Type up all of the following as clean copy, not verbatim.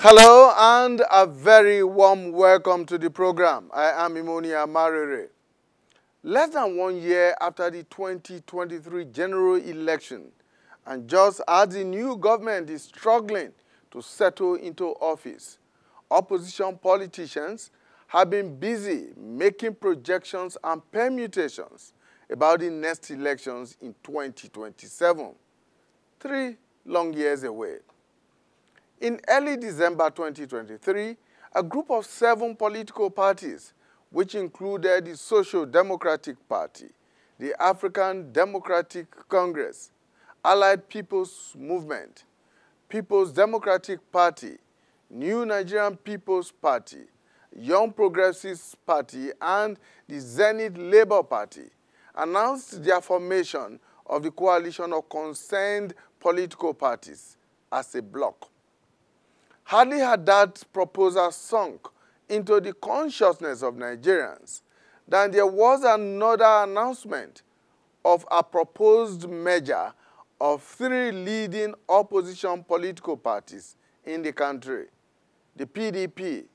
Hello and a very warm welcome to the program. I am Imonia Marere. Less than 1 year after the 2023 general election, and just as the new government is struggling to settle into office, opposition politicians have been busy making projections and permutations about the next elections in 2027, 3 long years away. In early December 2023, a group of 7 political parties, which included the Social Democratic Party, the African Democratic Congress, Allied People's Movement, People's Democratic Party, New Nigerian People's Party, Young Progressives Party, and the Zenith Labour Party, announced their formation of the coalition of concerned political parties as a bloc. Hardly had that proposal sunk into the consciousness of Nigerians than there was another announcement of a proposed merger of 3 leading opposition political parties in the country: the PDP,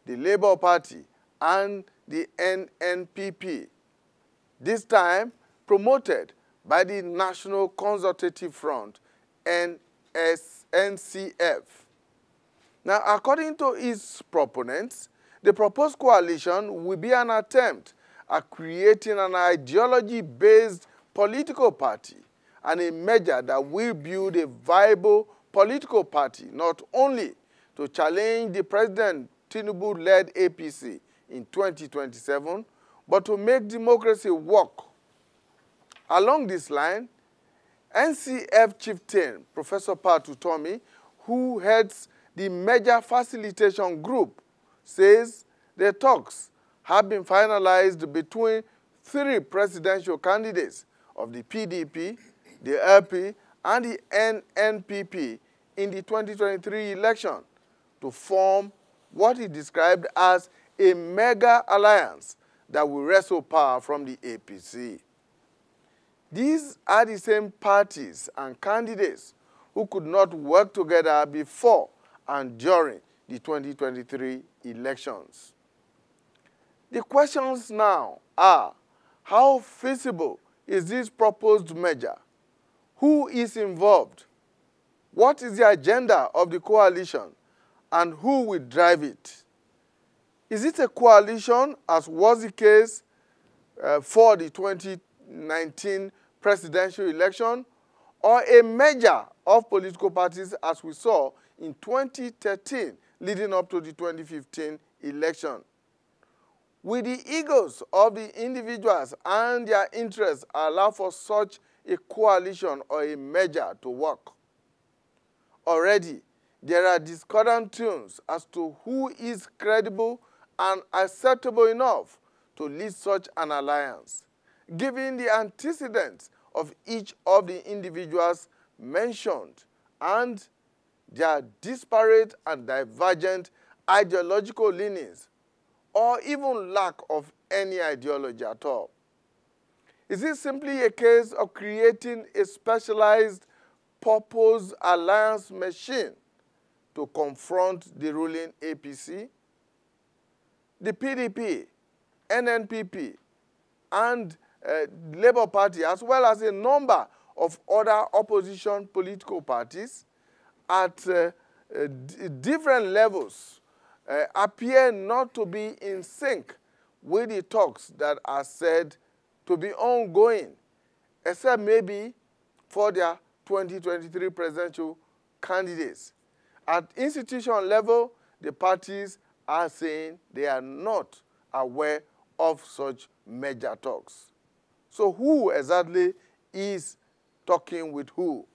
the Labour Party, and the NNPP, this time promoted by the National Consultative Front, NCF. Now, according to its proponents, the proposed coalition will be an attempt at creating an ideology-based political party and a merger that will build a viable political party not only to challenge the President Tinubu-led APC in 2027, but to make democracy work. Along this line, NCF chieftain Professor Patu Tomi, who heads the Merger Facilitation Group, says the talks have been finalized between 3 presidential candidates of the PDP, the LP, and the NNPP in the 2023 election to form what he described as a mega alliance that will wrestle power from the APC. These are the same parties and candidates who could not work together before and during the 2023 elections. The questions now are, how feasible is this proposed merger? Who is involved? What is the agenda of the coalition? And who will drive it? Is it a coalition, as was the case for the 2019 presidential election, or a merger of political parties as we saw in 2013 leading up to the 2015 election? Will the egos of the individuals and their interests allow for such a coalition or a merger to work? Already, there are discordant tunes as to who is credible and acceptable enough to lead such an alliance, given the antecedents of each of the individuals mentioned and their disparate and divergent ideological leanings, or even lack of any ideology at all. Is it simply a case of creating a specialized purpose alliance machine to confront the ruling APC? The PDP, NNPP, and Labour Party, as well as a number of other opposition political parties at different levels, appear not to be in sync with the talks that are said to be ongoing, except maybe for their 2023 presidential candidates. At institution level, the parties are saying they are not aware of such merger talks. So who exactly is talking with who?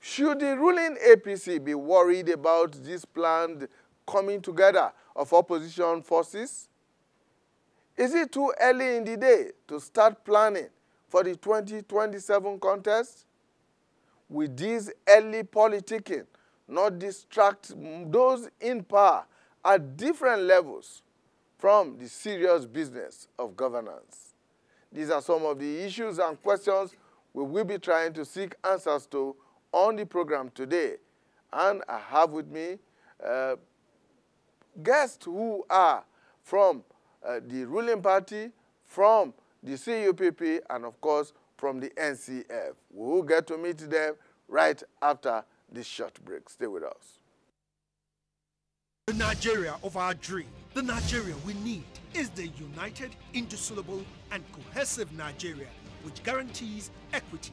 Should the ruling APC be worried about this planned coming together of opposition forces? Is it too early in the day to start planning for the 2027 contest? Will this early politicking not distract those in power at different levels from the serious business of governance? These are some of the issues and questions we will be trying to seek answers to on the program today. And I have with me guests who are from the ruling party, from the CUPP, and of course from the NCF. We will get to meet them right after this short break. Stay with us. The Nigeria of our dream, the Nigeria we need, is the united, indissoluble, and cohesive Nigeria which guarantees equity,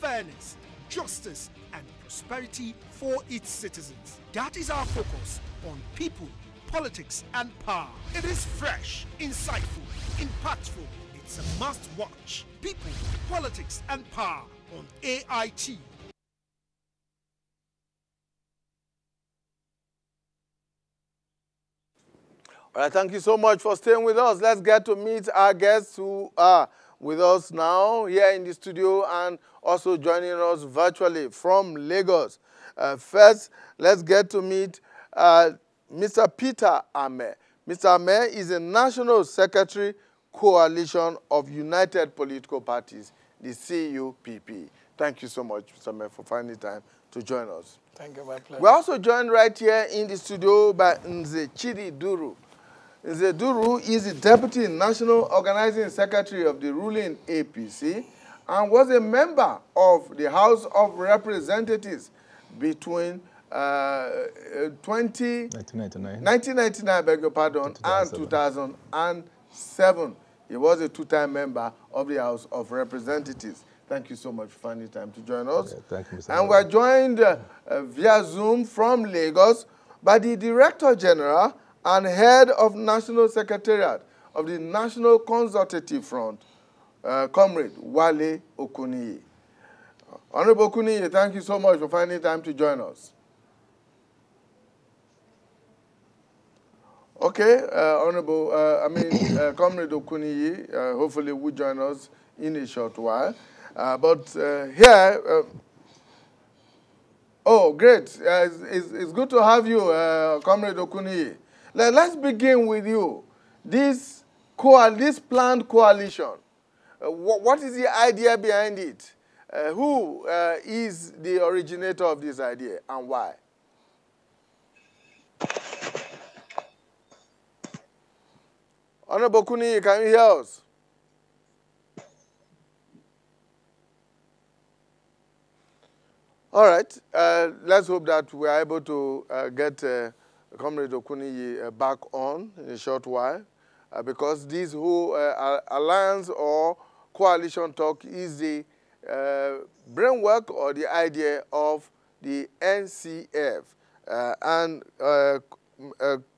fairness, justice, and prosperity for its citizens. That is our focus on people, politics, and power. It is fresh, insightful, impactful. It's a must-watch. People, politics, and power on AIT. All right, thank you so much for staying with us. Let's get to meet our guests who are with us now here in the studio and also joining us virtually from Lagos. First, let's get to meet Mr. Peter Ame. Mr. Ame is a National Secretary Coalition of United Political Parties, the CUPP. Thank you so much, Mr. Ame, for finding time to join us. Thank you, my pleasure. We're also joined right here in the studio by Nze Chidi Duru. Nze Duru is the Deputy National Organizing Secretary of the ruling APC and was a member of the House of Representatives between 1999, beg your pardon, and 2007. He was a two-time member of the House of Representatives. Thank you so much for finding time to join us. Okay, thank you, Mr. And we're joined via Zoom from Lagos by the Director General and Head of National Secretariat of the National Consultative Front, Comrade Wale Okuniyi. Honorable Okuniyi, thank you so much for finding time to join us. Okay, Comrade Okuniyi, hopefully will join us in a short while. Oh, great. It's good to have you, Comrade Okuniyi. Let's begin with you. This planned coalition, what is the idea behind it? Who is the originator of this idea and why? Honorable Okuniyi, can you hear us? All right. Let's hope that we are able to get Comrade Okuniyi back on in a short while, because this whole alliance or coalition talk is the brainwork or the idea of the NCF.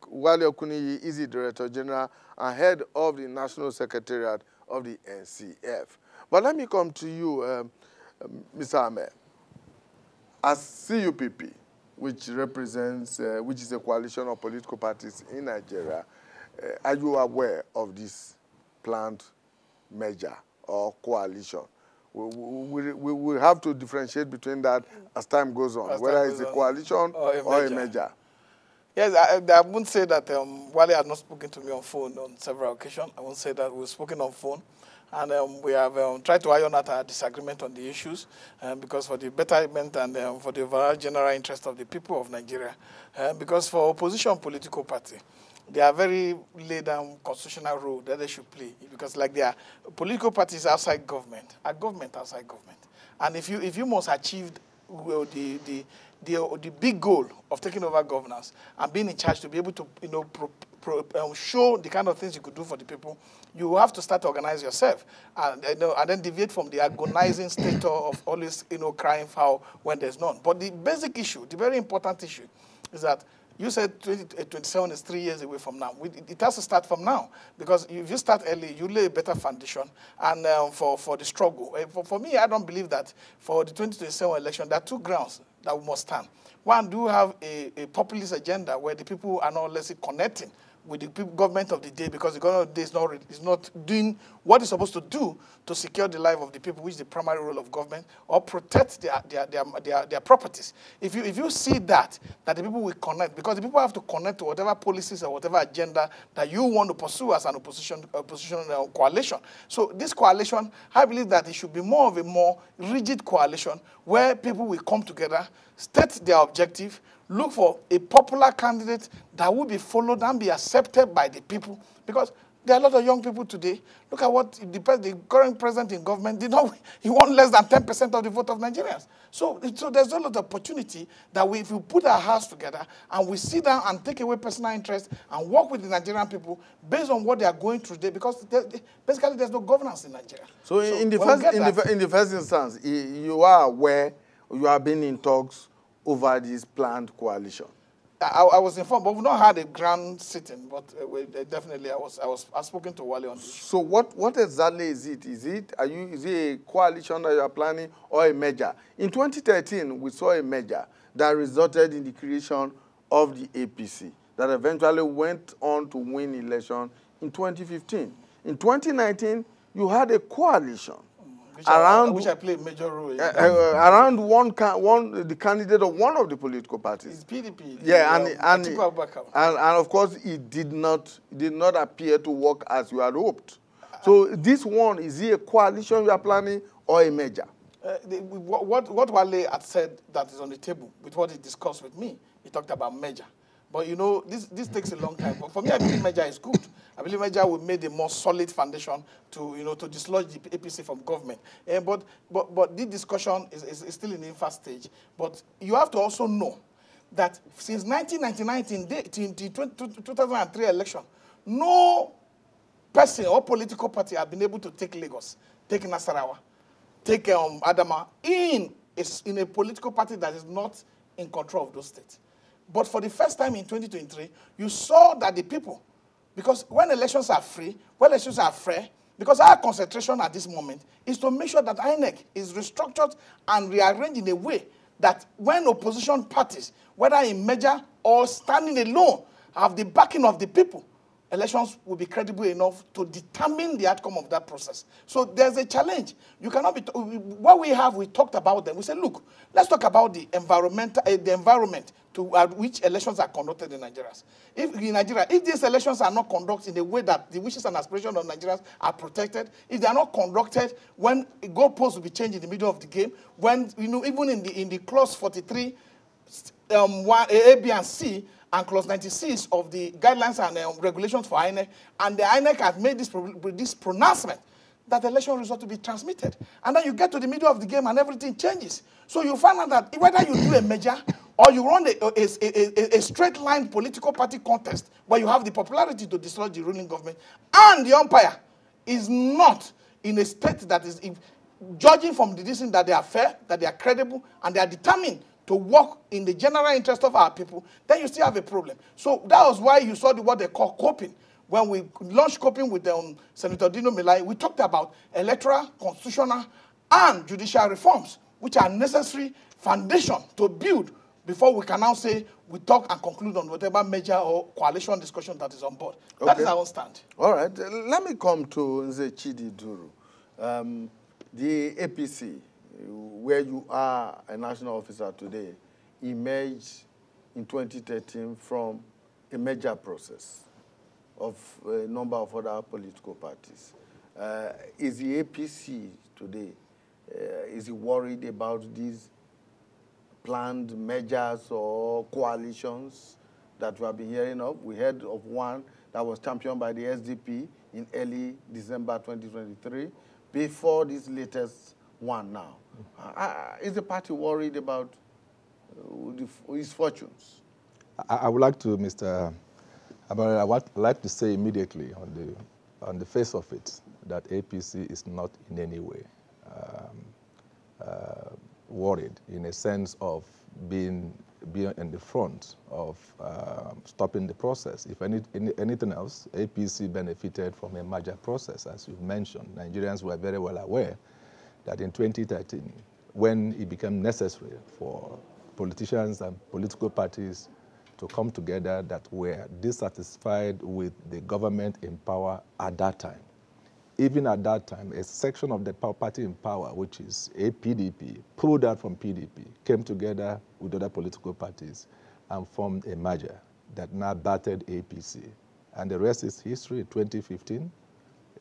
Wale Okuniyi is the Director General and Head of the National Secretariat of the NCF. But let me come to you, Mr. Ame. As CUPP, which represents, which is a coalition of political parties in Nigeria, are you aware of this planned merger or coalition? We will have to differentiate between that as time goes on, whether it's a coalition or a merger. Yes, I wouldn't say that Wale had not spoken to me on phone on several occasions. I won't say that we've spoken on phone. And we have tried to iron out our disagreement on the issues because for the betterment and for the overall general interest of the people of Nigeria. Because for opposition political party, they are very laid down constitutional role that they should play. Because like they are political parties outside government, are government outside government. And if you must achieve the big goal of taking over governance and being in charge to be able to show the kind of things you could do for the people, you have to start to organize yourself and then deviate from the agonizing state of always crying foul when there's none. But the basic issue, the very important issue, is that you said 2027 is 3 years away from now. It has to start from now, because if you start early, you lay a better foundation and for the struggle. For me, I don't believe that for the 2027 election, there are two grounds that we must stand. One, do have a populist agenda where the people are not, let's say, connecting with the government of the day, because the government of the day is not doing what it's supposed to do to secure the life of the people, which is the primary role of government, or protect their properties. If you see that the people will connect, because the people have to connect to whatever policies or whatever agenda that you want to pursue as an opposition coalition. So this coalition, I believe that it should be more of a more rigid coalition where people will come together, state their objective, look for a popular candidate that will be followed and be accepted by the people. Because there are a lot of young people today. Look at what the current president in government did not. He won less than 10% of the vote of Nigerians. So there's a lot of opportunity that if we put our hearts together and we sit down and take away personal interest and work with the Nigerian people based on what they are going through today, because basically there's no governance in Nigeria. So in the first instance, you are aware, you have been in talks over this planned coalition. I was informed, but we've not had a grand sitting. But definitely, I've spoken to Wale on this. So what exactly is it? Is it a coalition that you are planning or a merger? In 2013, we saw a merger that resulted in the creation of the APC that eventually went on to win election in 2015. In 2019, you had a coalition. Which I play a major role in. Around the candidate of one of the political parties. It's PDP. Yeah, and of course it did not appear to work as you had hoped. So this one, is it a coalition you are planning or a merger? What Wale had said that is on the table with what he discussed with me, he talked about merger. But you know, this takes a long time. But for me, I believe merger is good. I believe merger will make a more solid foundation to to dislodge the APC from government. But this discussion is still in the infant stage. But you have to also know that since 1999 to 2003 election, no person or political party have been able to take Lagos, take Nasarawa, take Adama in a political party that is not in control of those states. But for the first time in 2023, you saw that the people, because when elections are free, when elections are fair, because our concentration at this moment is to make sure that INEC is restructured and rearranged in a way that when opposition parties, whether in merger or standing alone, have the backing of the people, elections will be credible enough to determine the outcome of that process. So there's a challenge. You cannot be, what we talked about them. We said, look, let's talk about the environment to which elections are conducted in Nigeria. If these elections are not conducted in a way that the wishes and aspirations of Nigerians are protected, if they are not conducted when a goalpost will be changed in the middle of the game, when, even in the clause 43, A, B, and C, and clause 96 of the guidelines and regulations for INEC, and the INEC has made this pronouncement that the election result to be transmitted. And then you get to the middle of the game and everything changes. So you find out that whether you do a merger or you run a straight line political party contest where you have the popularity to dislodge the ruling government, and the umpire is not in a state that is judging from the decision that they are fair, that they are credible, and they are determined to work in the general interest of our people, then you still have a problem. So that was why you saw what they call coping. When we launched coping with Senator Dino Melai, we talked about electoral, constitutional, and judicial reforms, which are necessary foundation to build before we can now say we talk and conclude on whatever major or coalition discussion that is on board. Okay. That is our stand. All right. Let me come to Nze Chidi Duru. The APC, where you are a national officer today, emerged in 2013 from a merger process of a number of other political parties. Is the APC today, is it worried about these planned mergers or coalitions that we have been hearing of? We heard of one that was championed by the SDP in early December 2023, before this latest one now. Is the party worried about his fortunes? I would like to, I would like to say immediately on the face of it that APC is not in any way worried in a sense of being in the front of stopping the process. If anything else, APC benefited from a merger process, as you've mentioned. Nigerians were very well aware that in 2013, when it became necessary for politicians and political parties to come together that were dissatisfied with the government in power at that time, even at that time, a section of the party in power, which is a PDP, pulled out from PDP, came together with other political parties and formed a merger that now battered APC. And the rest is history. In 2015,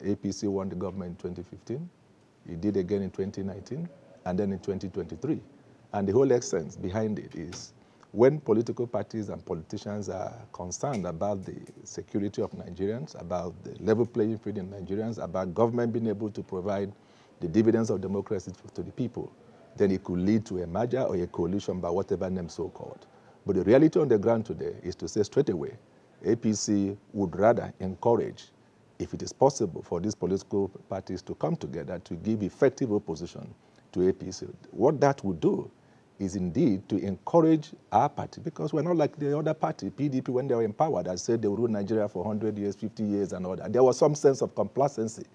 APC won the government in 2015. It did again in 2019, and then in 2023. And the whole essence behind it is when political parties and politicians are concerned about the security of Nigerians, about the level playing field in Nigerians, about government being able to provide the dividends of democracy to the people, then it could lead to a merger or a coalition by whatever name so-called. But the reality on the ground today is to say straight away, APC would rather encourage, if it is possible, for these political parties to come together to give effective opposition to APC. What that would do is indeed to encourage our party, because we're not like the other party, PDP, when they were in power, that said they would rule Nigeria for 100 years, 50 years, and all that. There was some sense of complacency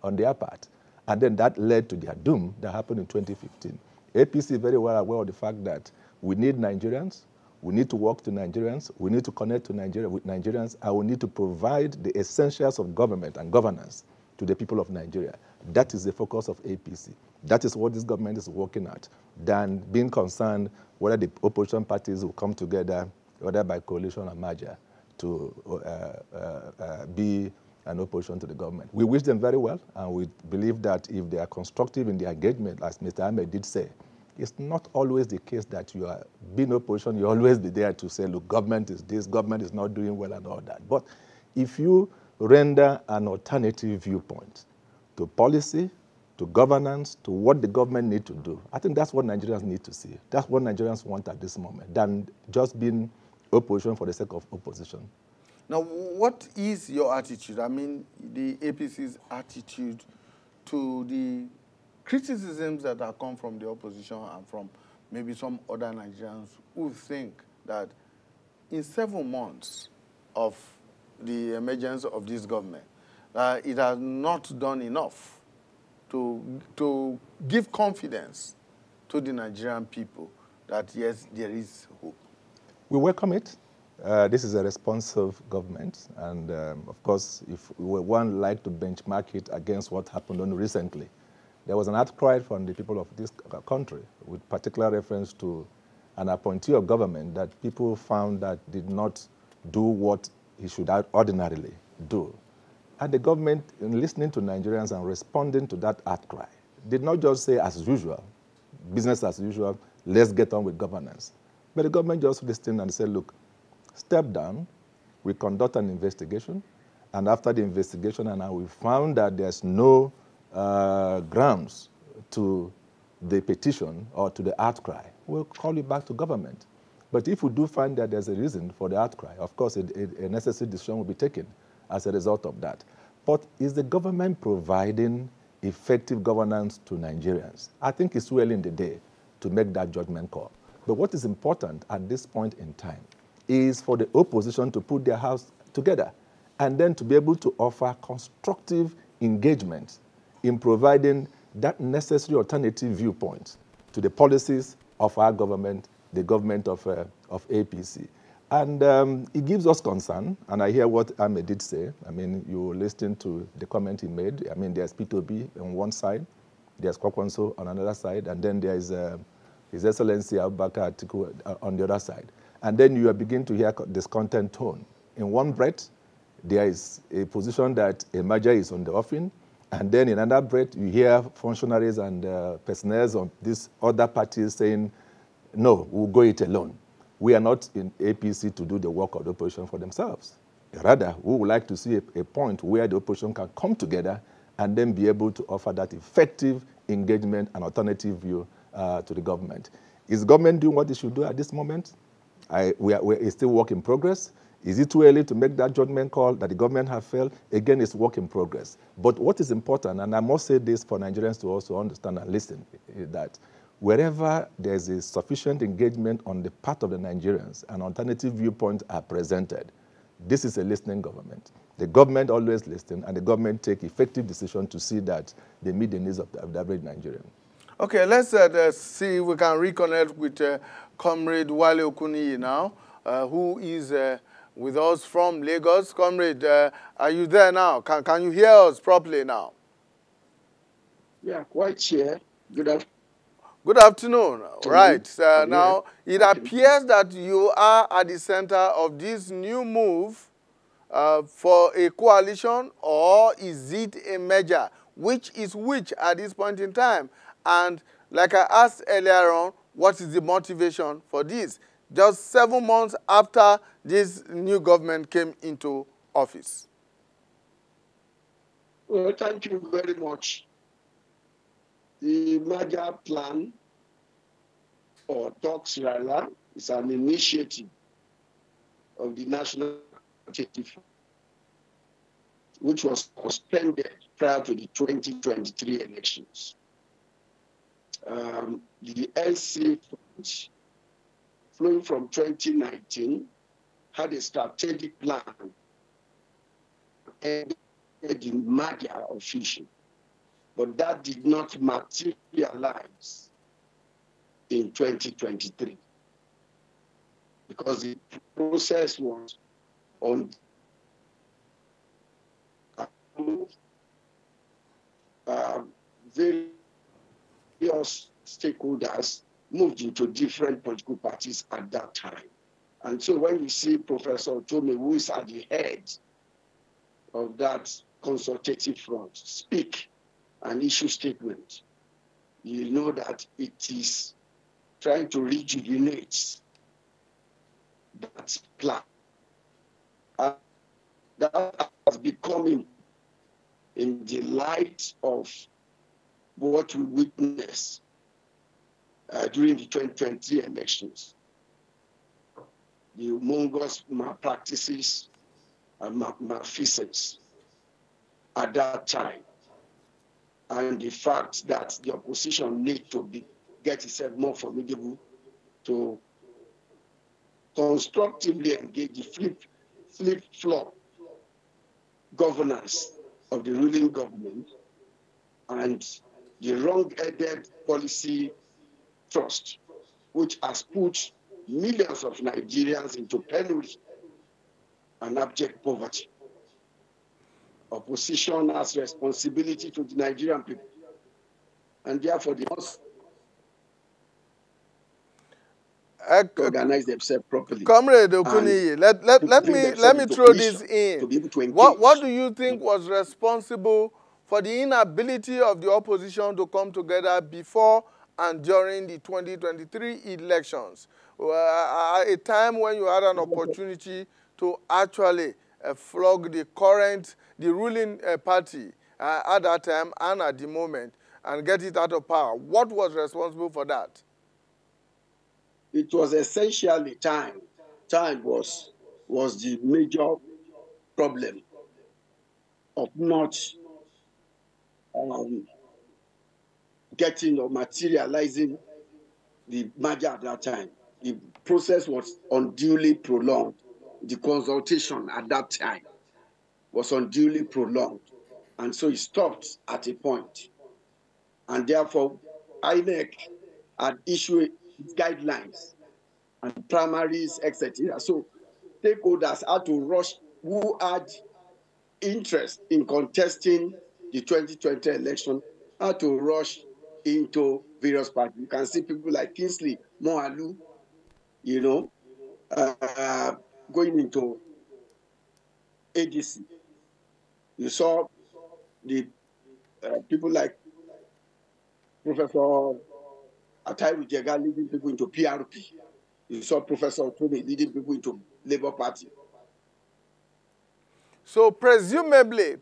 on their part. And then that led to their doom that happened in 2015. APC is very well aware of the fact that we need Nigerians, we need to work to Nigerians, we need to connect to Nigeria with Nigerians, and we need to provide the essentials of government and governance to the people of Nigeria. That is the focus of APC. That is what this government is working at, than being concerned whether the opposition parties will come together, whether by coalition or merger, to be an opposition to the government. We wish them very well, and we believe that if they are constructive in their engagement, as Mr. Ahmed did say, it's not always the case that you are being opposition, you always be there to say, look, government is this, government is not doing well and all that. But if you render an alternative viewpoint to policy, to governance, to what the government need to do, I think that's what Nigerians need to see. That's what Nigerians want at this moment, than just being opposition for the sake of opposition. Now, what is your attitude? I mean, the APC's attitude to the criticisms that have come from the opposition and from maybe some other Nigerians who think that in 7 months of the emergence of this government, it has not done enough to give confidence to the Nigerian people that, yes, there is hope? We welcome it. This is a responsive government, and of course, if we one like to benchmark it against what happened only recently, there was an outcry from the people of this country with particular reference to an appointee of government that people found that did not do what he should ordinarily do. And the government, in listening to Nigerians and responding to that outcry, did not just say as usual, business as usual, let's get on with governance. But the government just listened and said, look, step down, we conduct an investigation, and after the investigation, and we found that there's no grounds to the petition or to the outcry, we'll call you back to government. But if we do find that there's a reason for the outcry, of course, a necessary decision will be taken as a result of that. But is the government providing effective governance to Nigerians? I think it's too early in the day to make that judgment call. But what is important at this point in time is for the opposition to put their house together and then to be able to offer constructive engagement in providing that necessary alternative viewpoint to the policies of our government, the government of APC. And it gives us concern, and I hear what Ahmed did say. I mean, you listen to the comment he made. I mean, there's P2B on one side, there's Kwakwanso on another side, and then there's His Excellency Abubakar Atiku on the other side. And then you begin to hear discontent tone. In one breath, there is a position that a merger is on the offing, and then in another breath, you hear functionaries and personnel of these other parties saying, no, we'll go it alone. We are not in APC to do the work of the opposition for themselves. Rather, we would like to see a point where the opposition can come together and then be able to offer that effective engagement and alternative view to the government. Is government doing what it should do at this moment? It's still work in progress. Is it too early to make that judgment call that the government have failed? Again, it's work in progress. But what is important, and I must say this for Nigerians to also understand and listen, is that wherever there's a sufficient engagement on the part of the Nigerians and alternative viewpoints are presented, this is a listening government. The government always listens, and the government take effective decisions to see that they meet the needs of the average Nigerian. Okay, let's see if we can reconnect with Comrade Wale Okuniyi now, who is with us from Lagos. Comrade, are you there now? Can you hear us properly now? Yeah, quite here. Good afternoon. Good afternoon. Right. I'm here. Now, it appears that you are at the center of this new move for a coalition, or is it a merger? Which is which at this point in time? And like I asked earlier on, what is the motivation for this? Just 7 months after this new government came into office. Well, thank you very much. The merger plan, or talks rather, is an initiative of the National Executive, which was suspended prior to the 2023 elections. The NC funds flowing from 2019 had a strategic plan and the merger official, but that did not materialize in 2023 because the process was on various stakeholders moved into different political parties at that time. And so when you see Professor Tome, who is at the head of that consultative front, speak and issue statement, you know that it is trying to rejuvenate that plan. And that has become in the light of what we witnessed during the 2020 elections. The humongous malpractices and malfeasance at that time, and the fact that the opposition need to get itself more formidable to constructively engage the flip-flop governance of the ruling government and the wrong-headed policy trust, which has put millions of Nigerians into penury and abject poverty. Opposition has responsibility to the Nigerian people, and therefore they must organize themselves properly. Comrade Okuniyi, let me throw this in. To be able to engage. What do you think was responsible for the inability of the opposition to come together before and during the 2023 elections? A time when you had an opportunity to actually flog the ruling party at that time and at the moment and get it out of power. What was responsible for that? It was essentially time. Time was the major problem of not getting or materializing the merger at that time. The process was unduly prolonged. The consultation at that time was unduly prolonged. And so it stopped at a point. And therefore, INEC had issued guidelines and primaries, etc. So stakeholders had to rush, who had interest in contesting the 2020 election, had to rush into various parties. You can see people like Kingsley Moalu, going into ADC. You saw the people like Professor Atairu Jega leading people into PRP. You saw Professor Tome leading people into Labour Party. So presumably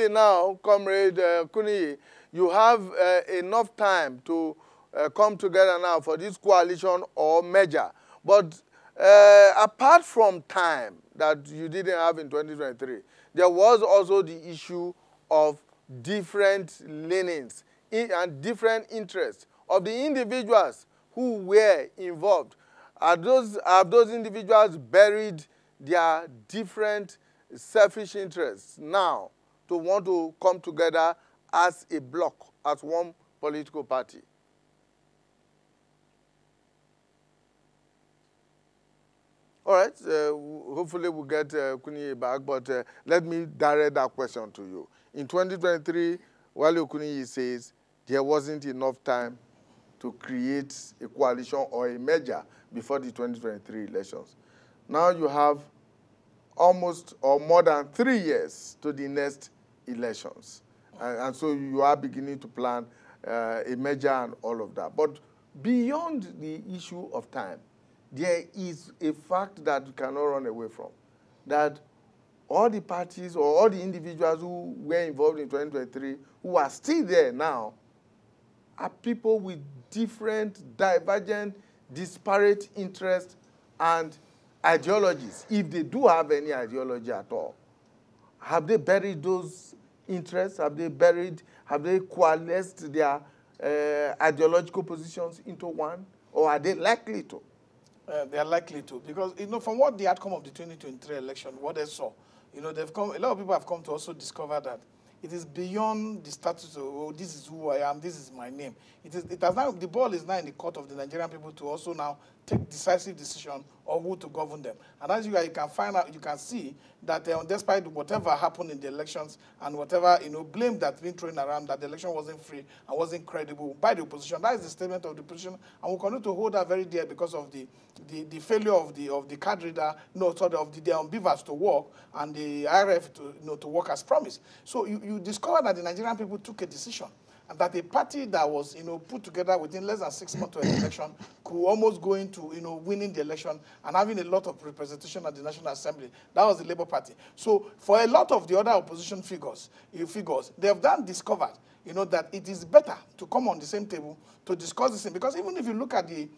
now, Comrade Kuniyi, you have enough time to come together now for this coalition or merger. But apart from time that you didn't have in 2023, there was also the issue of different leanings and different interests of the individuals who were involved. Have those individuals buried their different selfish interests now to want to come together as a bloc, as one political party? All right, hopefully we'll get Kuniyi back, but let me direct that question to you. In 2023, Wale Kuniyi says there wasn't enough time to create a coalition or a merger before the 2023 elections. Now you have almost or more than 3 years to the next elections. And so you are beginning to plan a merger and all of that. But beyond the issue of time, there is a fact that you cannot run away from, that all the parties or all the individuals who were involved in 2023, who are still there now, are people with different, divergent, disparate interests and ideologies, if they do have any ideology at all. Have they buried those interests? Have they coalesced their ideological positions into one? Or are they likely to? They are likely to, because, from what the outcome of the 2023 election, what they saw, a lot of people have come to also discover that it is beyond the status of, oh, this is who I am, this is my name. It has now, the ball is now in the court of the Nigerian people to also now take decisive decision on who to govern them. And as you can find out, you can see that despite whatever happened in the elections and whatever, blame that's been thrown around that the election wasn't free and wasn't credible by the opposition, that is the statement of the opposition, and we'll continue to hold that very dear because of the failure of the card reader, of the beavers to work and the IRF to work as promised. So you discover that the Nigerian people took a decision, and that a party that was, put together within less than 6 months to an election could almost go into, winning the election and having a lot of representation at the National Assembly. That was the Labour Party. So for a lot of the other opposition figures, they have then discovered, that it is better to come on the same table to discuss this thing. Because even if you look at the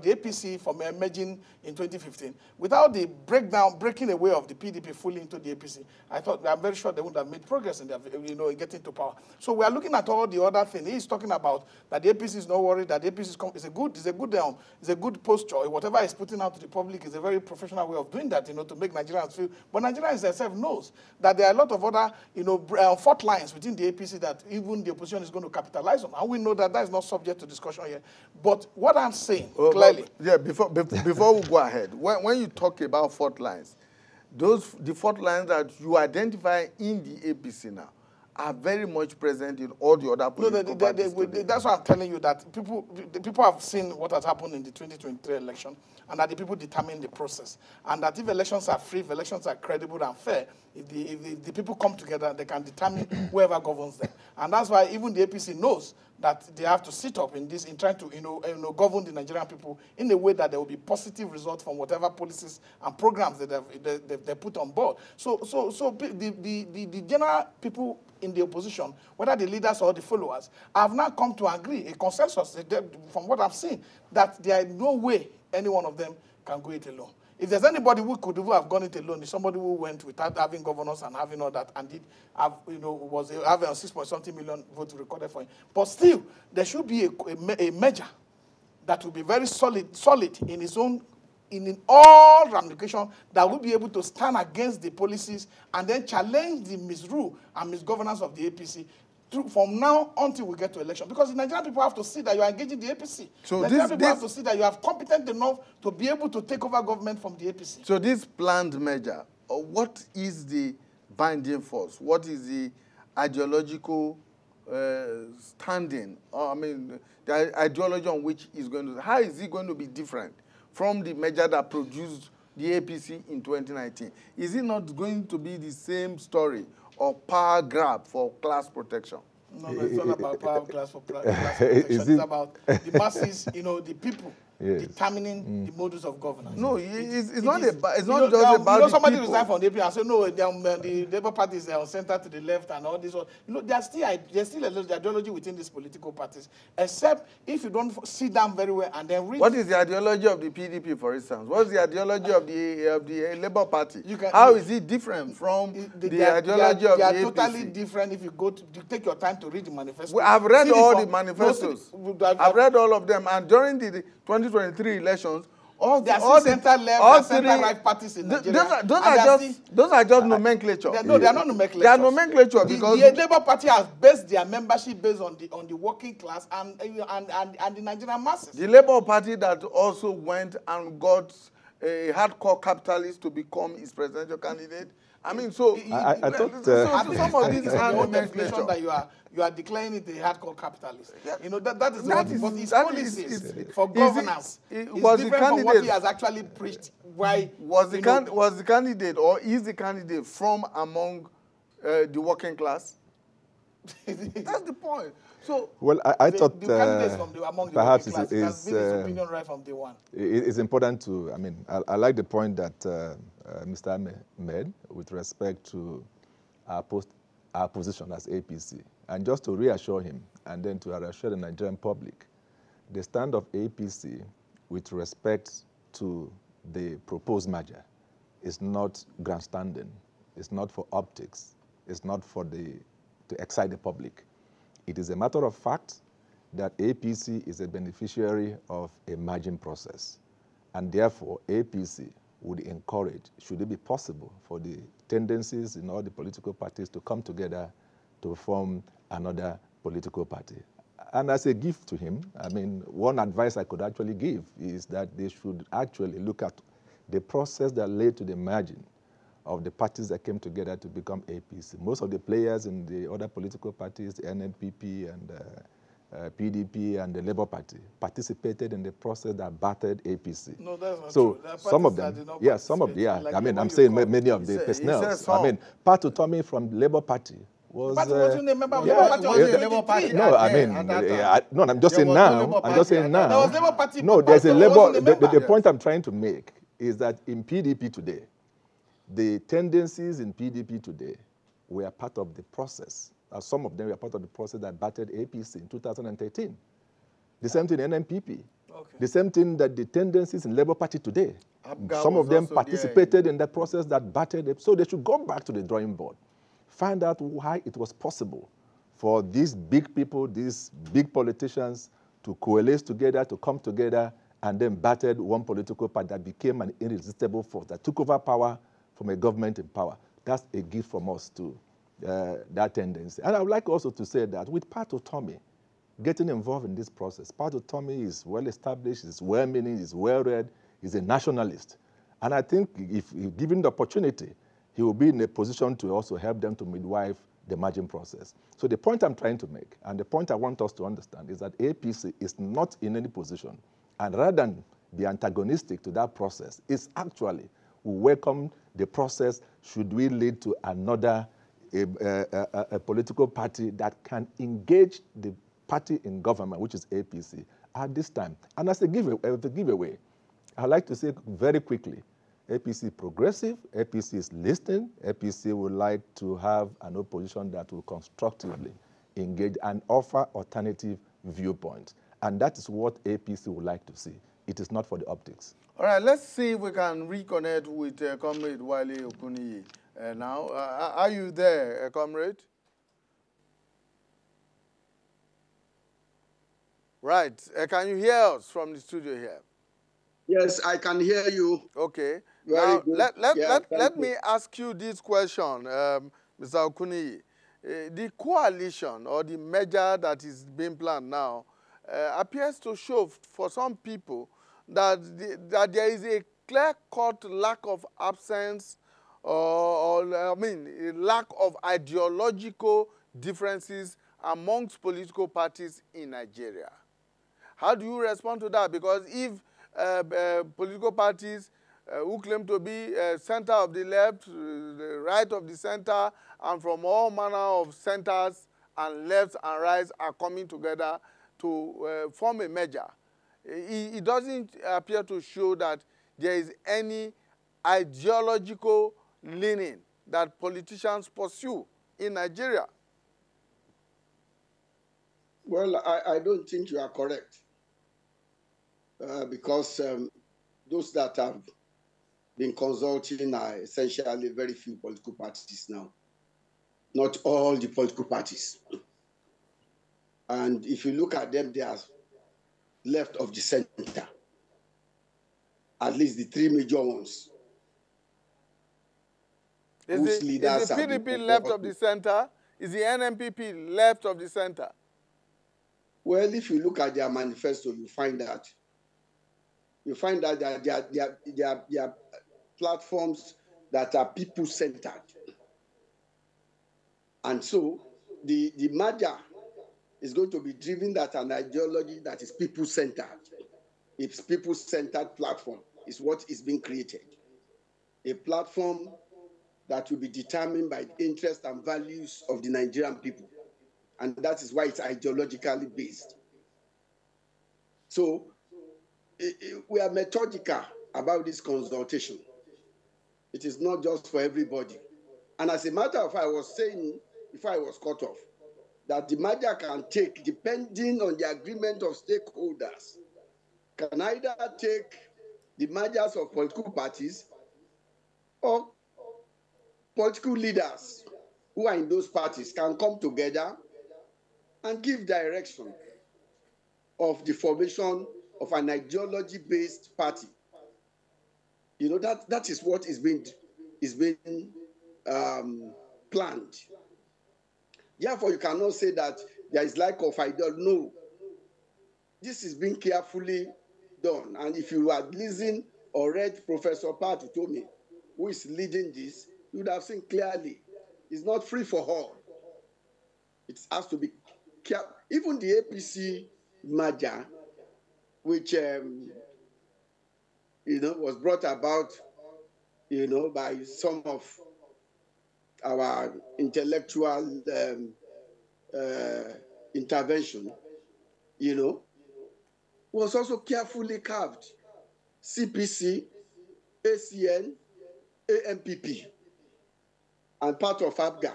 APC from emerging in 2015, without the breaking away of the PDP fully into the APC, I'm very sure they would have made progress in their, in getting to power. So we are looking at all the other things. He's talking about that the APC is not worried, that the APC is a good posture. Whatever he's putting out to the public is a very professional way of doing that, to make Nigerians feel. But Nigerians themselves knows that there are a lot of other, fault lines within the APC that even the opposition is going to capitalize on, and we know that is not subject to discussion here. But what I'm saying clearly, before we go ahead, when you talk about fault lines, the fault lines that you identify in the APC now are very much present in all the other political parties today. That's why I'm telling you that the people have seen what has happened in the 2023 election, and that the people determine the process. And that if elections are free, if elections are credible and fair, if the people come together, they can determine whoever governs them. And that's why even the APC knows that they have to sit up in trying to govern the Nigerian people in a way that there will be positive results from whatever policies and programs that they put on board. So the general people in the opposition, whether the leaders or the followers, have now come to agree, a consensus, from what I've seen, that there is no way any one of them can go it alone. If there's anybody who could have gone it alone, it's somebody who went without having governors and having all that, and did have, was having 6 point something million votes recorded for him. But still, there should be a measure that will be very solid in its own, in all ramifications, that will be able to stand against the policies and then challenge the misrule and misgovernance of the APC from now until we get to election. Because the Nigerian people have to see that you are engaging the APC. So Nigerian people have to see that you are competent enough to be able to take over government from the APC. So this planned measure, what is the binding force? What is the ideological standing? The ideology on which is going to, how is it going to be different from the measure that produced the APC in 2019? Is it not going to be the same story or power grab for class protection? No, it's not about power grab for class protection. It's about the masses, the people. Yes. Determining the modus of governance. No, it's not just about somebody the people. resigned from the APC and said, no, the Labour Party is center to the left and all this. There's still a ideology within these political parties, except if you don't sit down very well and then read. What is the ideology of the PDP, for instance? What is the ideology of the Labour Party? How is it different from the ideology of the APC? They are totally different if you take your time to read the manifesto. I've read all the manifestos. I've read all of them, and during the 2023 elections, all center-left, center-right parties in Nigeria. Those are just nomenclature. No, they are not nomenclature. They are nomenclature because the Labour Party has based their membership based on the working class and the Nigerian masses. The Labour Party that also went and got a hardcore capitalist to become his presidential candidate, I mean, so I thought some of these are are definition that you are declaring it a hardcore capitalist. You know that is what his policies for governance is different from what he has actually preached. Why was the candidate or is the candidate from among the working class? That's the point. So well, I thought the candidates from among the perhaps working class, it has been his opinion right from day one. It's important to, I mean, I like the point that Mr. Ame made with respect to our position as APC. And just to reassure him and then to reassure the Nigerian public, the stand of APC with respect to the proposed merger is not grandstanding. It's not for optics. It's not for to excite the public. It is a matter of fact that APC is a beneficiary of a merging process. And therefore, APC would encourage, should it be possible, for the tendencies in all the political parties to come together to form another political party. And as a gift to him, I mean, one advice I could actually give is that they should actually look at the process that led to the merging of the parties that came together to become APC. Most of the players in the other political parties, the NNPP and PDP and the Labour Party, participated in the process that battered APC. No, that's not so true. some of them, yeah, some of the, yeah, like I mean, I'm saying many of the personnel. I mean, Pat Utomi from the Labour Party was... But wasn't a member of yeah, Labour Party was the Labour Party. No, I mean, no, I'm just saying now. I'm just saying now. There was Labour Party. No, there's a Labour... The point I'm trying to make is that in PDP today, the tendencies in PDP today were part of the process. Some of them were part of the process that battered APC in 2013. The same thing in NNPP. Okay. The same thing that the tendencies in Labour Party today. Some of them participated in the process that battered it. So they should go back to the drawing board. Find out why it was possible for these big people, these big politicians to coalesce together, to come together, and then battered one political party that became an irresistible force, that took over power from a government in power. That's a gift from us to that tendency. And I would like also to say that with Pat Utomi getting involved in this process, Pat Utomi is well established, is well-meaning, is well-read, is a nationalist. And I think if given the opportunity, he will be in a position to also help them to midwife the merging process. So the point I'm trying to make, and the point I want us to understand, is that APC is not in any position, and rather than be antagonistic to that process, is actually we welcome the process should we lead to another a political party that can engage the party in government, which is APC, at this time. And as a giveaway, I'd like to say very quickly, APC is progressive, APC is listening, APC would like to have an opposition that will constructively engage and offer alternative viewpoints. And that is what APC would like to see. It is not for the optics. All right, let's see if we can reconnect with Comrade Wale Okuniyi now. Are you there, Comrade? Right. Can you hear us from the studio here? Yes, I can hear you. Okay. Very now, good. let me ask you this question, Mr. Okuniyi. The coalition or the merger that is being planned now appears to show for some people that there is a clear-cut lack of absence or lack of ideological differences amongst political parties in Nigeria. How do you respond to that? Because if political parties who claim to be center of the left, the right of the center, and from all manner of centers and lefts and rights are coming together to form a merger, it doesn't appear to show that there is any ideological leaning that politicians pursue in Nigeria. Well, I don't think you are correct. Because those that have been consulting are essentially very few political parties now. Not all the political parties. And if you look at them, they are left of the center. At least the three major ones. Is the PDP left of the center? Is the NNPP left of the center? Well, if you look at their manifesto, you find that their platforms that are people-centered. And so the merger is going to be driven at an ideology that is people-centered. It's people-centered platform is what is being created. A platform that will be determined by the interests and values of the Nigerian people. And that is why it's ideologically based. So we are methodical about this consultation. It is not just for everybody. And as a matter of fact, I was saying before I was cut off, that the merger can take, depending on the agreement of stakeholders, can either take the mergers of political parties or political leaders who are in those parties can come together and give direction of the formation of an ideology-based party. You know, that is what is being planned. Therefore, you cannot say that there is lack of ideology. No, this is being carefully done. And if you had listened or read Professor Pat Utomi, who is leading this, you would have seen clearly it's not free for all. It has to be careful. Even the APC merger, which was brought about, by some of our intellectual intervention, was also carefully carved. CPC, ACN, AMPP, and part of ABGA.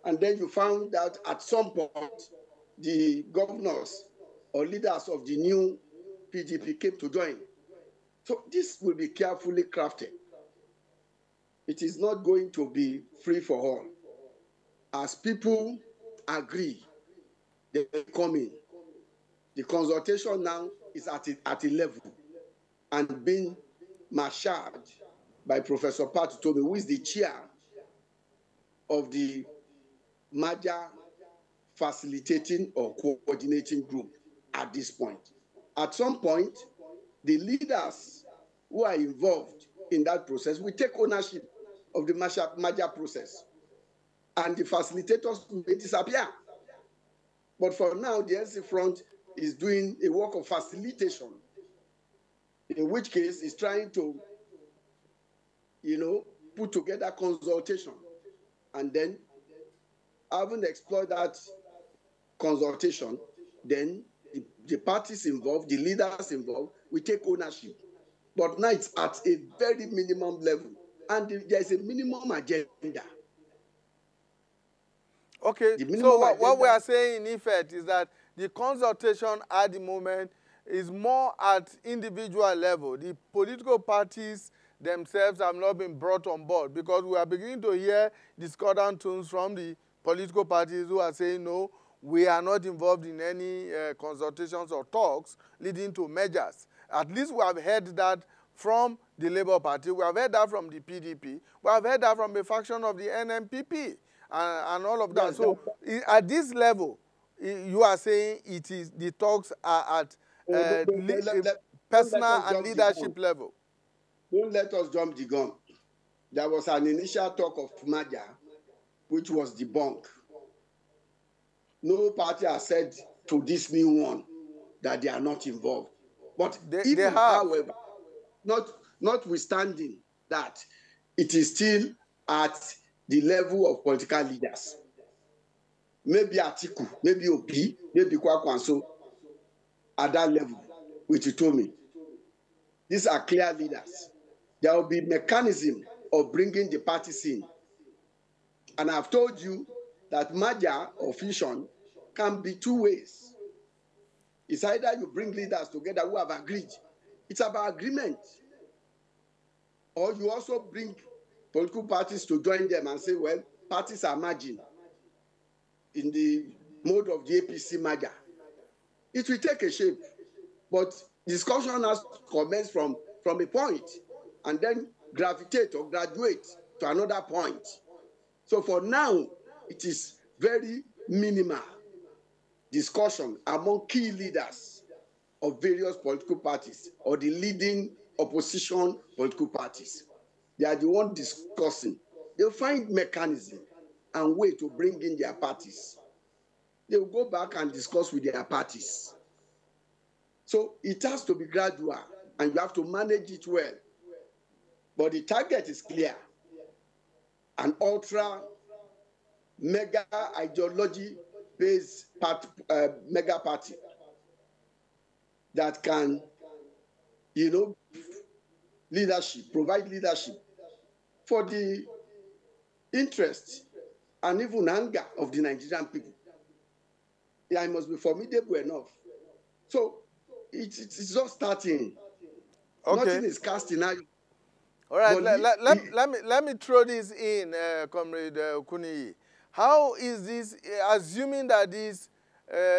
And then you found that at some point, the governors or leaders of the new PDP came to join. So this will be carefully crafted. It is not going to be free for all. As people agree, they come in. The consultation now is at a level and being marshaled by Professor Pat Utomi, who is the chair of the merger facilitating or coordinating group at this point. At some point, the leaders who are involved in that process will take ownership of the merger process, and the facilitators may disappear. But for now, the NC Front is doing a work of facilitation, in which case it's trying to, put together consultation, and then having explored that consultation, then the parties involved, the leaders involved, will take ownership. But now it's at a very minimum level, and there's a minimum agenda. Okay, so what we are saying in effect is that the consultation at the moment is more at individual level. The political parties themselves have not been brought on board, because we are beginning to hear discordant tones from the political parties who are saying, no, we are not involved in any consultations or talks leading to mergers. At least we have heard that from the Labour Party, we have heard that from the PDP, we have heard that from a faction of the NMPP. And all of that. Yes, so at this level, you are saying it is the talks are at personal and leadership level. Don't let us jump the gun. There was an initial talk of merger, which was debunked. No party has said to this new one that they are not involved. But they have. However, notwithstanding that, it is still at the level of political leaders. Maybe Atiku, maybe Obi, maybe Kwakwanso, at that level, which you told me. These are clear leaders. There will be mechanism of bringing the parties in. And I've told you that merger or fusion can be two ways. It's either you bring leaders together who have agreed. It's about agreement. Or you also bring political parties to join them and say, well, parties are merging in the mode of the APC merger. It will take a shape, but discussion has to commence from a point and then gravitate or graduate to another point. So for now, it is very minimal discussion among key leaders of various political parties or the leading opposition political parties. They are the ones discussing. They'll find mechanism and wait to bring in their parties. They will go back and discuss with their parties. So it has to be gradual, and you have to manage it well. But the target is clear: an ultra mega ideology-based mega party that can, provide leadership for the interest and even anger of the Nigerian people. Yeah, it must be formidable enough. So it's just starting. Okay. Nothing is cast in iron. All right, let me throw this in, Comrade Kuniyi. How is this, assuming that this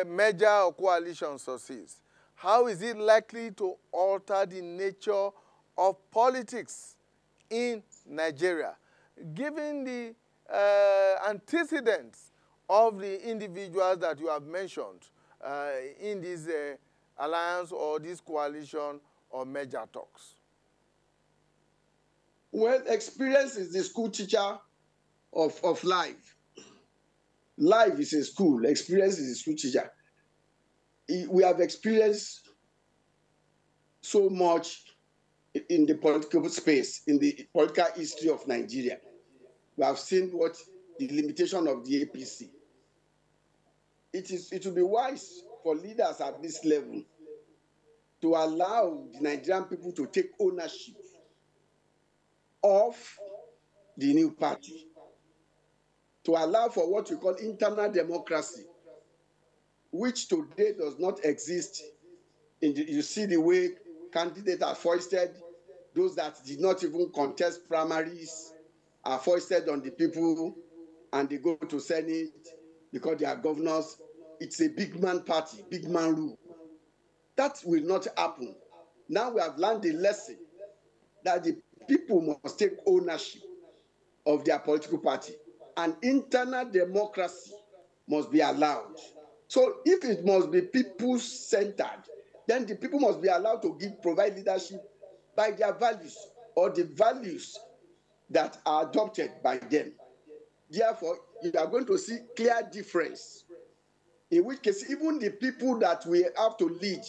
merger or coalition succeeds, how is it likely to alter the nature of politics in Nigeria, given the antecedents of the individuals that you have mentioned in this alliance or this coalition or merger talks? Well, experience is the school teacher of life. Life is a school. Experience is a school teacher. We have experienced so much in the political space, in the political history of Nigeria. We have seen what the limitation of the APC. It will be wise for leaders at this level to allow the Nigerian people to take ownership of the new party, to allow for what we call internal democracy, which today does not exist. You see the way candidates are foisted, those that did not even contest primaries are foisted on the people, and they go to Senate because they are governors. It's a big man party, big man rule. That will not happen. Now we have learned the lesson that the people must take ownership of their political party, and internal democracy must be allowed. So if it must be people-centered, then the people must be allowed to provide leadership by their values or the values that are adopted by them. Therefore, you are going to see clear difference, in which case even the people that we have to lead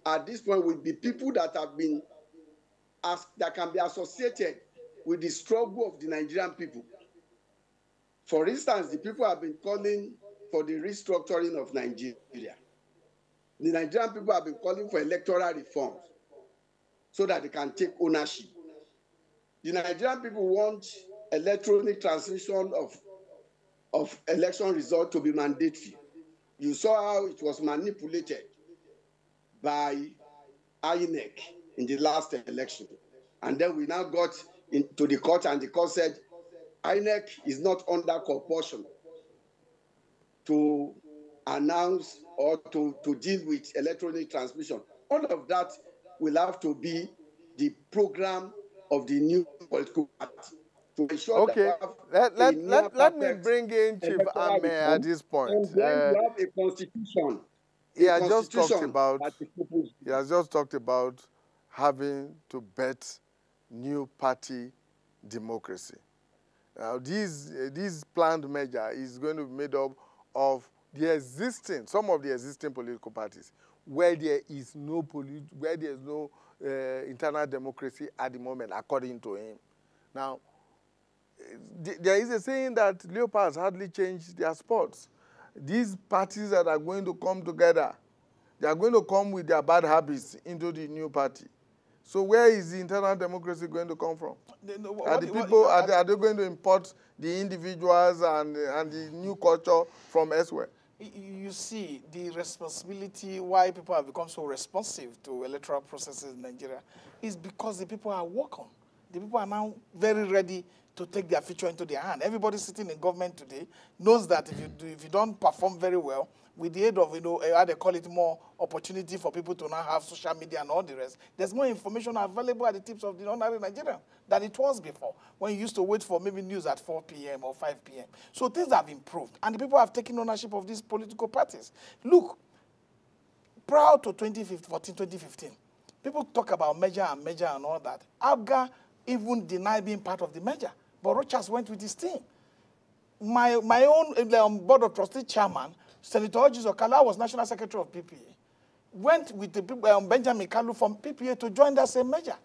at this point will be people that have been that can be associated with the struggle of the Nigerian people. For instance, the people have been calling for the restructuring of Nigeria. The Nigerian people have been calling for electoral reforms so that they can take ownership. The Nigerian people want electronic transmission of election results to be mandatory. You saw how it was manipulated by INEC in the last election. And then we now got into the court, and the court said INEC is not under compulsion to announce or to deal with electronic transmission. All of that will have to be the program of the new political party to ensure that we have let me bring in Chief Ame at this point. And then we have a constitution. He has just talked about having to bet new party democracy. Now, this planned measure is going to be made up of some of the existing political parties, where there is no internal democracy at the moment, according to him. Now, there is a saying that leopards hardly change their spots. These parties that are going to come together, they are going to come with their bad habits into the new party. So where is the internal democracy going to come from? Are they going to import the individuals and the new culture from elsewhere? You see, the responsibility, why people have become so responsive to electoral processes in Nigeria, is because the people are working. The people are now very ready to take their future into their hand. Everybody sitting in government today knows that if you don't perform very well, with the aid of, how they call it, more opportunity for people to now have social media and all the rest, there's more information available at the tips of the ordinary Nigerian than it was before, when you used to wait for maybe news at 4 p.m. or 5 p.m. So things have improved, and the people have taken ownership of these political parties. Look, prior to 2015, people talk about merger and all that. Abga even denied being part of the merger, but Rochas went with his team. my own board of trustee chairman, Senator Ojis Okala, was national secretary of PPA, went with the people, Benjamin Kalu from PPA to join that same measure.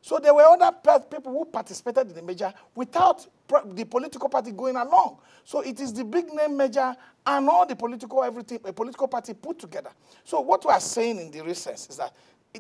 So there were other people who participated in the measure without the political party going along. So it is the big name measure and all the political party put together. So what we are saying in the recess is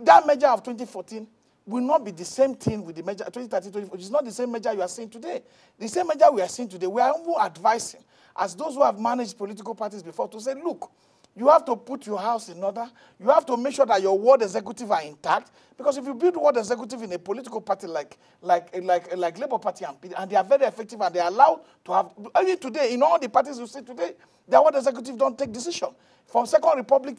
that measure of 2014 will not be the same thing with the measure 2013, it's not the same measure you are seeing today. The same measure we are seeing today, we are even advising, as those who have managed political parties before, to say, look, you have to put your house in order. You have to make sure that your ward executive are intact. Because if you build ward executive in a political party like Labour Party and they are very effective and they are allowed to have, even today, in all the parties you see today, their ward executive don't take decision. From Second Republic,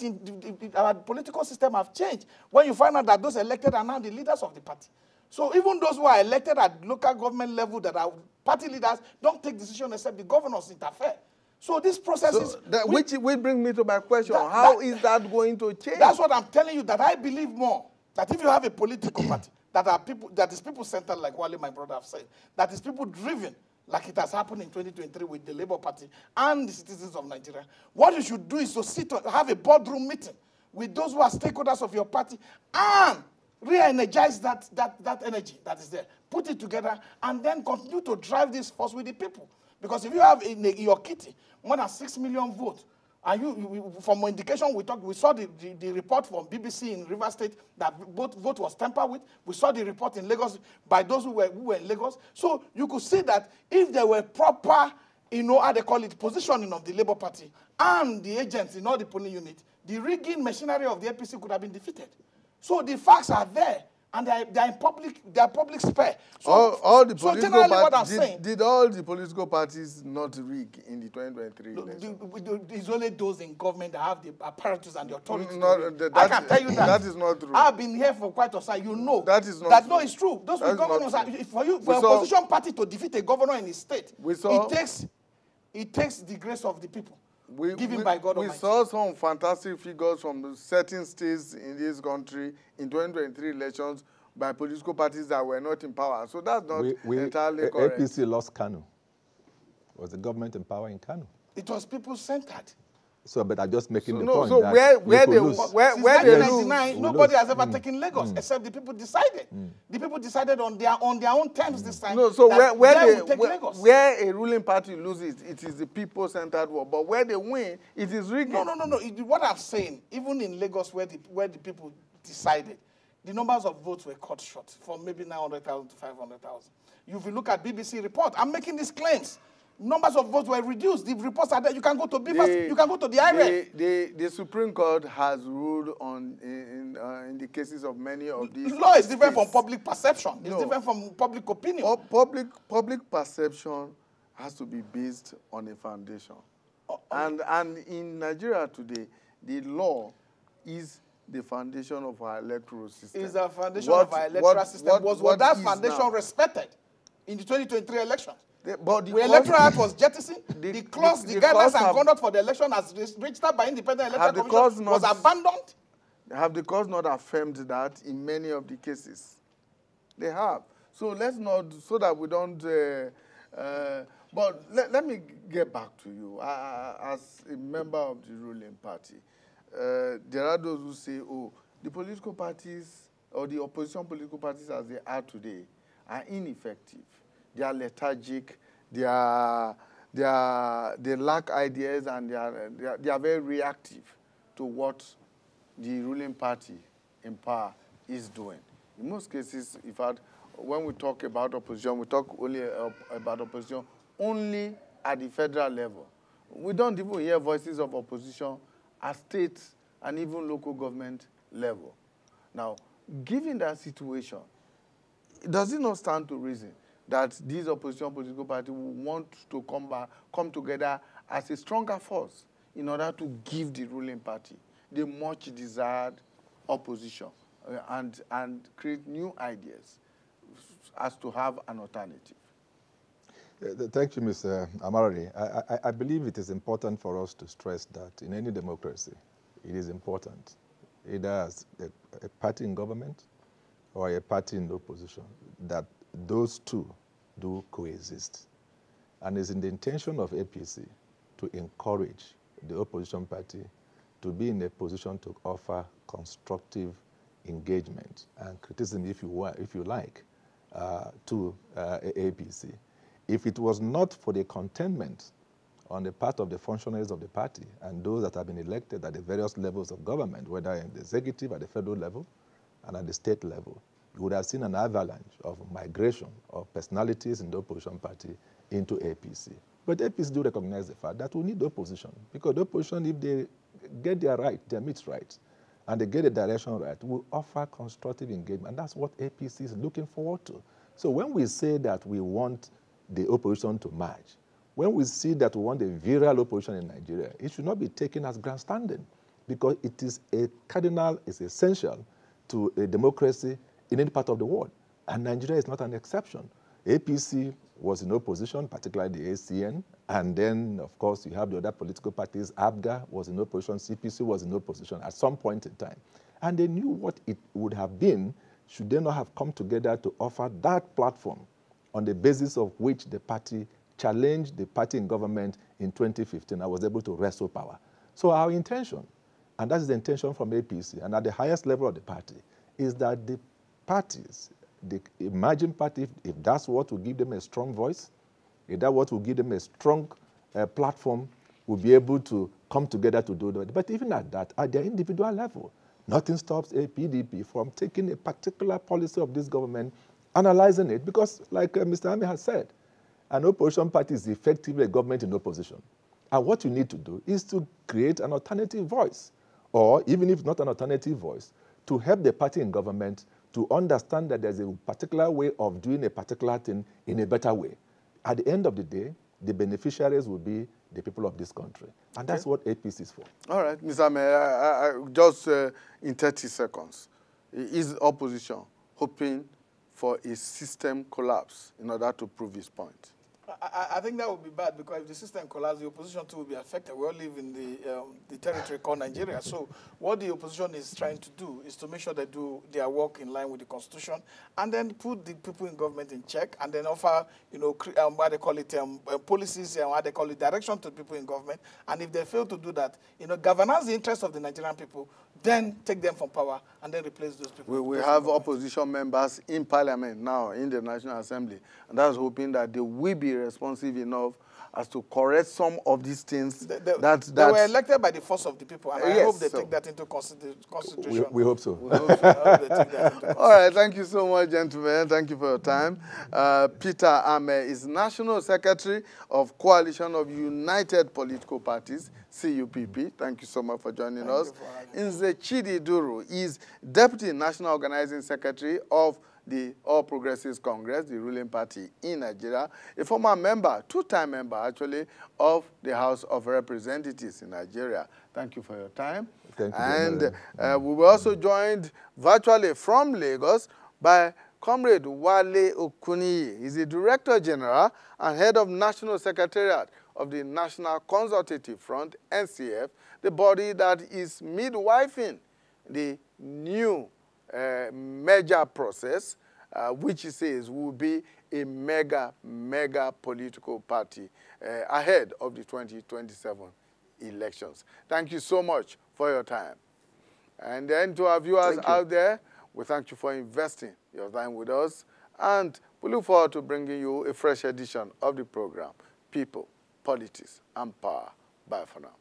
our political system have changed. When you find out that those elected are now the leaders of the party. So even those who are elected at local government level that are party leaders don't take decision except the governors interfere. So this process is... which will bring me to my question. How is that going to change? That's what I'm telling you, that I believe more. That if you have a political party that is people-centered, like Wale, my brother, have said, that is people-driven, like it has happened in 2023 with the Labour Party and the citizens of Nigeria, what you should do is to have a boardroom meeting with those who are stakeholders of your party and re-energize that energy that is there. Put it together and then continue to drive this force with the people. Because if you have in your kitty more than 6 million votes, and from indication we saw the report from BBC in Rivers State that vote was tampered with. We saw the report in Lagos by those who were in Lagos. So you could see that if there were proper, how they call it, positioning of the Labour Party and the agents in all the polling units, the rigging machinery of the APC could have been defeated. So the facts are there. And they are in public spare. So, all the political generally what I'm parties, saying... Did all the political parties not rig in the 2023 election? It's only those in government that have the apparatus and the authority. I can tell you that. That is not true. I've been here for quite a while. You know that is not true. No, it's true. Those governors for a opposition party to defeat a governor in his state, it takes the grace of the people. Given by God Almighty. We saw some fantastic figures from certain states in this country in 2023 elections by political parties that were not in power. So that's not entirely correct. APC lost Kano. Was the government in power in Kano? It was people-centered. So, but I'm just making the point. So where they lose. Since 1999, nobody has ever taken Lagos except the people decided. The people decided on their own terms this time. No, so where a ruling party loses, it is the people-centered war. But where they win, it is rigged. No. What I'm saying, even in Lagos, where the people decided, the numbers of votes were cut short from maybe 900,000 to 500,000. If you look at BBC report, I'm making these claims. Numbers of votes were reduced. The reports are there. You can go to BIFAS, you can go to the IREF. The Supreme Court has ruled on in the cases of many of these. Law is different from public perception. It's different from public opinion. Public perception has to be based on a foundation. And in Nigeria today, the law is the foundation of our electoral system. Is the foundation of our electoral system. Was that foundation respected in the 2023 elections? The Electoral Act was jettisoned. The guidelines and conduct for the election as registered by Independent Electoral Commission was abandoned. Have the courts not affirmed that in many of the cases? They have. So let's not, so that we don't, but let me get back to you. As a member of the ruling party, there are those who say, oh, the political parties or the opposition political parties as they are today are ineffective. They are lethargic, they lack ideas, and they are very reactive to what the ruling party in power is doing. In most cases, in fact, when we talk about opposition, we talk only about opposition only at the federal level. We don't even hear voices of opposition at state and even local government level. Now, given that situation, does it not stand to reason that these opposition political parties will want to come together as a stronger force in order to give the ruling party the much desired opposition and create new ideas as to have an alternative? Thank you, Mr. Amarari. I believe it is important for us to stress that in any democracy, it is important, either as a party in government or a party in opposition, that those two do coexist. And it's in the intention of APC to encourage the opposition party to be in a position to offer constructive engagement and criticism, if you like, to APC. If it was not for the contentment on the part of the functionaries of the party and those that have been elected at the various levels of government, whether in the executive, at the federal level, and at the state level, you would have seen an avalanche of migration of personalities in the opposition party into APC. But APC do recognize the fact that we need the opposition, because the opposition, if they get their right, their meats right, and they get the direction right, will offer constructive engagement. And that's what APC is looking forward to. So when we say that we want the opposition to merge, when we see that we want a virile opposition in Nigeria, it should not be taken as grandstanding, because it is a cardinal, it's essential to a democracy in any part of the world. And Nigeria is not an exception. APC was in opposition, particularly the ACN, and then, of course, you have the other political parties. ABGA was in opposition, CPC was in opposition at some point in time. And they knew what it would have been should they not have come together to offer that platform on the basis of which the party challenged the party in government in 2015 and was able to wrestle power. So our intention, and that is the intention from APC, and at the highest level of the party, is that the parties, the emerging party, if that's what will give them a strong voice, if that's what will give them a strong platform, will be able to come together to do that. But even at that, at their individual level, nothing stops a PDP from taking a particular policy of this government, analyzing it, because like Mr. Ami has said, an opposition party is effectively a government in opposition. And what you need to do is to create an alternative voice, or even if not an alternative voice, to help the party in government to understand that there's a particular way of doing a particular thing in a better way. At the end of the day, the beneficiaries will be the people of this country. And that's what APC is for. All right, Mr. Mayor, just in 30 seconds, is opposition hoping for a system collapse in order to prove his point? I think that would be bad, because if the system collapses, the opposition too will be affected. We all live in the territory called Nigeria. So what the opposition is trying to do is to make sure they do their work in line with the Constitution, and then put the people in government in check, and then offer, what they call it, policies, and what they call it, direction to people in government. And if they fail to do that, governance the interests of the Nigerian people, then take them from power and then replace those people. We have opposition members in parliament now, in the National Assembly, and that's hoping that they will be responsive enough as to correct some of these things. They were elected by the force of the people, and I hope they take that into consideration. We hope so. We hope so. I hope they take that into consideration. All right, thank you so much, gentlemen. Thank you for your time. Peter Ame is National Secretary of Coalition of United Political Parties, CUPP. Thank you so much for joining us. Nze Chidi Duru is Deputy National Organizing Secretary of the All Progressives Congress, the ruling party in Nigeria, a former member, two-time member actually, of the House of Representatives in Nigeria. Thank you for your time. Thank you. And we were also joined virtually from Lagos by Comrade Wale Okuniyi. He's the Director General and Head of National Secretariat of the National Consultative Front, NCF, the body that is midwifing the new merger process, which he says will be a mega political party ahead of the 2027 elections. Thank you so much for your time. And then to our viewers out there, we thank you for investing your time with us, and we look forward to bringing you a fresh edition of the program, People, Politics, and Power. Bye for now.